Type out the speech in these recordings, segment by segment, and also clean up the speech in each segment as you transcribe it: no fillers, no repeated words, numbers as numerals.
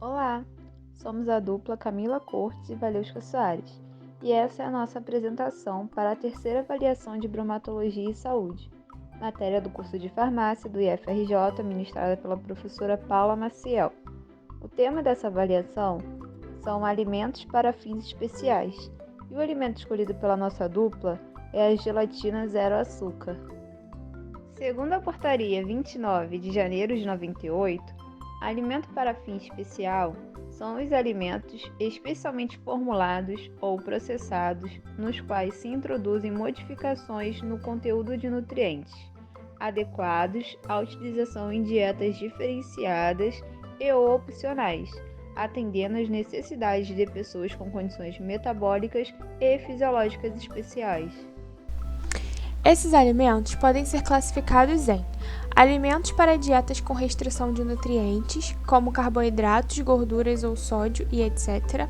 Olá, somos a dupla Camila Cortes e Valeuska Soares, e essa é a nossa apresentação para a terceira avaliação de Bromatologia e Saúde, matéria do curso de Farmácia do IFRJ, ministrada pela professora Paula Maciel. O tema dessa avaliação são alimentos para fins especiais, e o alimento escolhido pela nossa dupla é a gelatina zero açúcar. Segundo a Portaria 29 de janeiro de 98, alimento para fim especial são os alimentos especialmente formulados ou processados nos quais se introduzem modificações no conteúdo de nutrientes, adequados à utilização em dietas diferenciadas e ou opcionais, atendendo às necessidades de pessoas com condições metabólicas e fisiológicas especiais. Esses alimentos podem ser classificados em alimentos para dietas com restrição de nutrientes, como carboidratos, gorduras ou sódio e etc.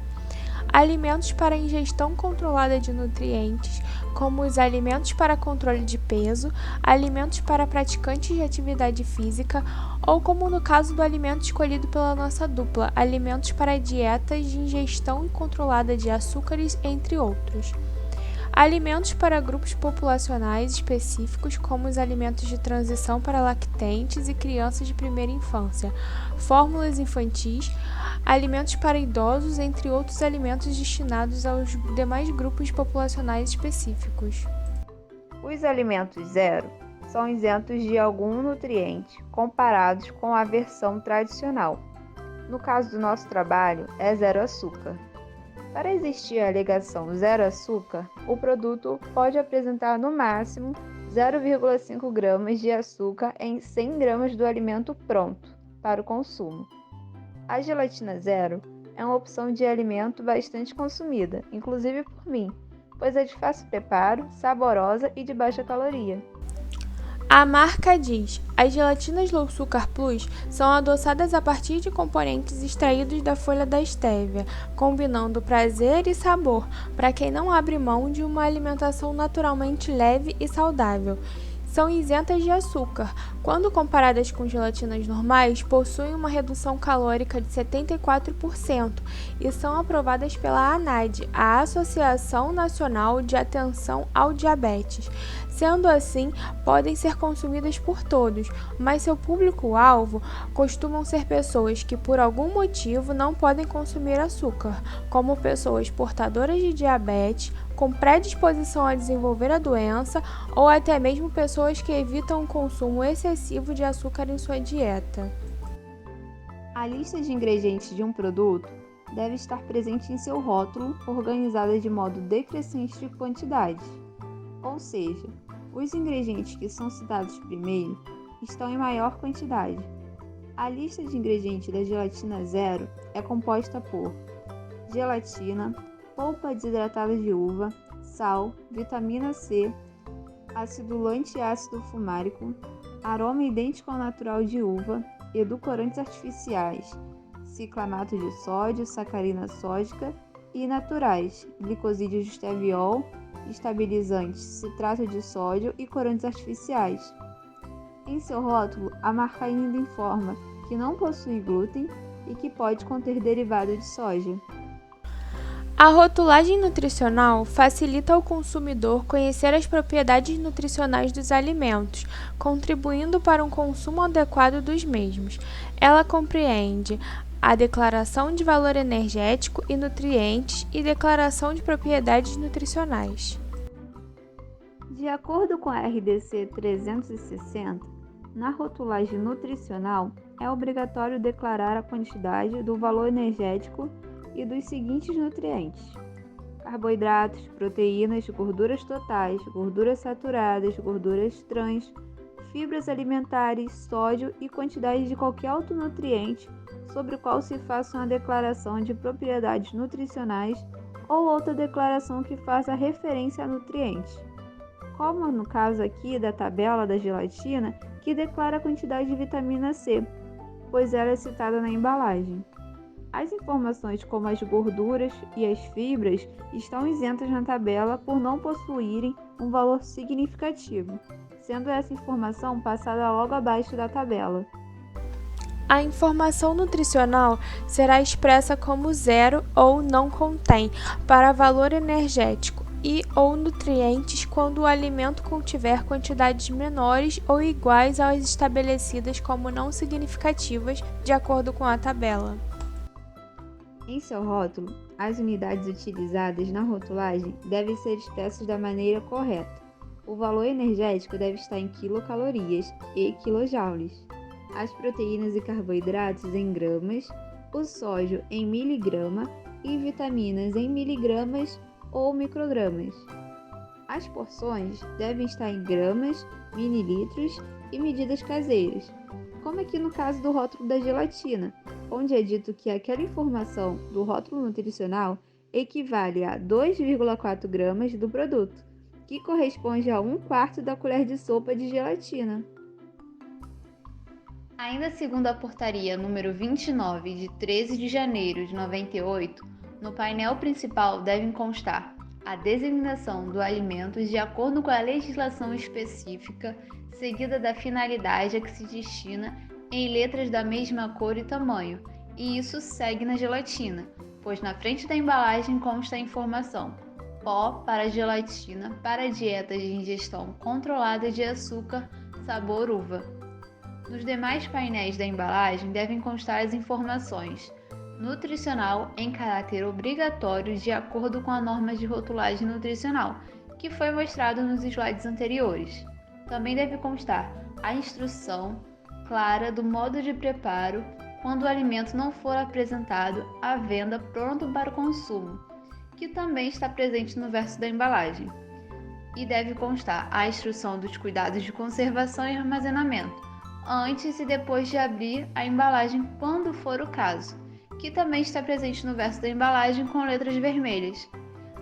Alimentos para ingestão controlada de nutrientes, como os alimentos para controle de peso, alimentos para praticantes de atividade física ou, como no caso do alimento escolhido pela nossa dupla, alimentos para dietas de ingestão controlada de açúcares, entre outros. Alimentos para grupos populacionais específicos, como os alimentos de transição para lactentes e crianças de primeira infância, fórmulas infantis, alimentos para idosos, entre outros alimentos destinados aos demais grupos populacionais específicos. Os alimentos zero são isentos de algum nutriente comparados com a versão tradicional. No caso do nosso trabalho, é zero açúcar. Para existir a alegação zero açúcar, o produto pode apresentar no máximo 0,5 gramas de açúcar em 100 gramas do alimento pronto para o consumo. A gelatina zero é uma opção de alimento bastante consumida, inclusive por mim, pois é de fácil preparo, saborosa e de baixa caloria. A marca diz: as gelatinas Low Sugar Plus são adoçadas a partir de componentes extraídos da folha da estévia, combinando prazer e sabor para quem não abre mão de uma alimentação naturalmente leve e saudável. São isentas de açúcar. Quando comparadas com gelatinas normais, possuem uma redução calórica de 74% e são aprovadas pela ANAD, a Associação Nacional de Atenção ao Diabetes. Sendo assim, podem ser consumidas por todos, mas seu público-alvo costumam ser pessoas que por algum motivo não podem consumir açúcar, como pessoas portadoras de diabetes, com predisposição a desenvolver a doença ou até mesmo pessoas que evitam o consumo excessivo de açúcar em sua dieta. A lista de ingredientes de um produto deve estar presente em seu rótulo, organizada de modo decrescente de quantidade. Ou seja, os ingredientes que são citados primeiro estão em maior quantidade. A lista de ingredientes da gelatina zero é composta por gelatina, polpa desidratada de uva, sal, vitamina C, acidulante e ácido fumárico, aroma idêntico ao natural de uva, edulcorantes artificiais, ciclamato de sódio, sacarina sódica e naturais, glicosídeo de esteviol, estabilizantes, citrato de sódio e corantes artificiais. Em seu rótulo, a marca ainda informa que não possui glúten e que pode conter derivado de soja. A rotulagem nutricional facilita ao consumidor conhecer as propriedades nutricionais dos alimentos, contribuindo para um consumo adequado dos mesmos. Ela compreende a declaração de valor energético e nutrientes e declaração de propriedades nutricionais. De acordo com a RDC 360, na rotulagem nutricional é obrigatório declarar a quantidade do valor energético e dos seguintes nutrientes: carboidratos, proteínas, gorduras totais, gorduras saturadas, gorduras trans, fibras alimentares, sódio e quantidade de qualquer outro nutriente sobre o qual se faça uma declaração de propriedades nutricionais ou outra declaração que faça referência a nutrientes, como no caso aqui da tabela da gelatina, que declara a quantidade de vitamina C, pois ela é citada na embalagem. As informações como as gorduras e as fibras estão isentas na tabela por não possuírem um valor significativo, sendo essa informação passada logo abaixo da tabela. A informação nutricional será expressa como zero ou não contém para valor energético e ou nutrientes quando o alimento contiver quantidades menores ou iguais às estabelecidas como não significativas, de acordo com a tabela. Em seu rótulo, as unidades utilizadas na rotulagem devem ser expressas da maneira correta. O valor energético deve estar em quilocalorias e quilojoules, as proteínas e carboidratos em gramas, o sódio em miligrama e vitaminas em miligramas ou microgramas. As porções devem estar em gramas, mililitros e medidas caseiras, como aqui no caso do rótulo da gelatina, onde é dito que aquela informação do rótulo nutricional equivale a 2,4 gramas do produto, que corresponde a 1/4 da colher de sopa de gelatina. Ainda segundo a portaria número 29 de 13 de janeiro de 98, no painel principal devem constar a designação do alimento de acordo com a legislação específica, seguida da finalidade a que se destina em letras da mesma cor e tamanho, e isso segue na gelatina, pois na frente da embalagem consta a informação: pó para gelatina para dietas de ingestão controlada de açúcar, sabor uva. Nos demais painéis da embalagem devem constar as informações nutricional em caráter obrigatório de acordo com a norma de rotulagem nutricional, que foi mostrado nos slides anteriores. Também deve constar a instrução clara do modo de preparo quando o alimento não for apresentado à venda pronto para o consumo, que também está presente no verso da embalagem. E deve constar a instrução dos cuidados de conservação e armazenamento, antes e depois de abrir a embalagem quando for o caso, que também está presente no verso da embalagem com letras vermelhas.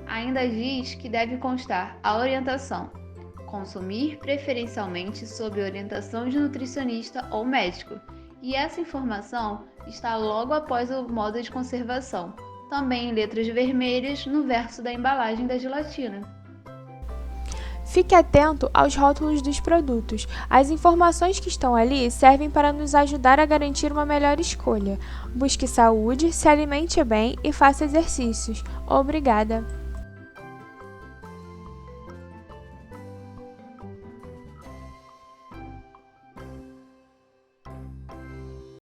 Ainda diz que deve constar a orientação: consumir preferencialmente sob orientação de nutricionista ou médico, e essa informação está logo após o modo de conservação, também em letras vermelhas no verso da embalagem da gelatina. Fique atento aos rótulos dos produtos. As informações que estão ali servem para nos ajudar a garantir uma melhor escolha. Busque saúde, se alimente bem e faça exercícios. Obrigada!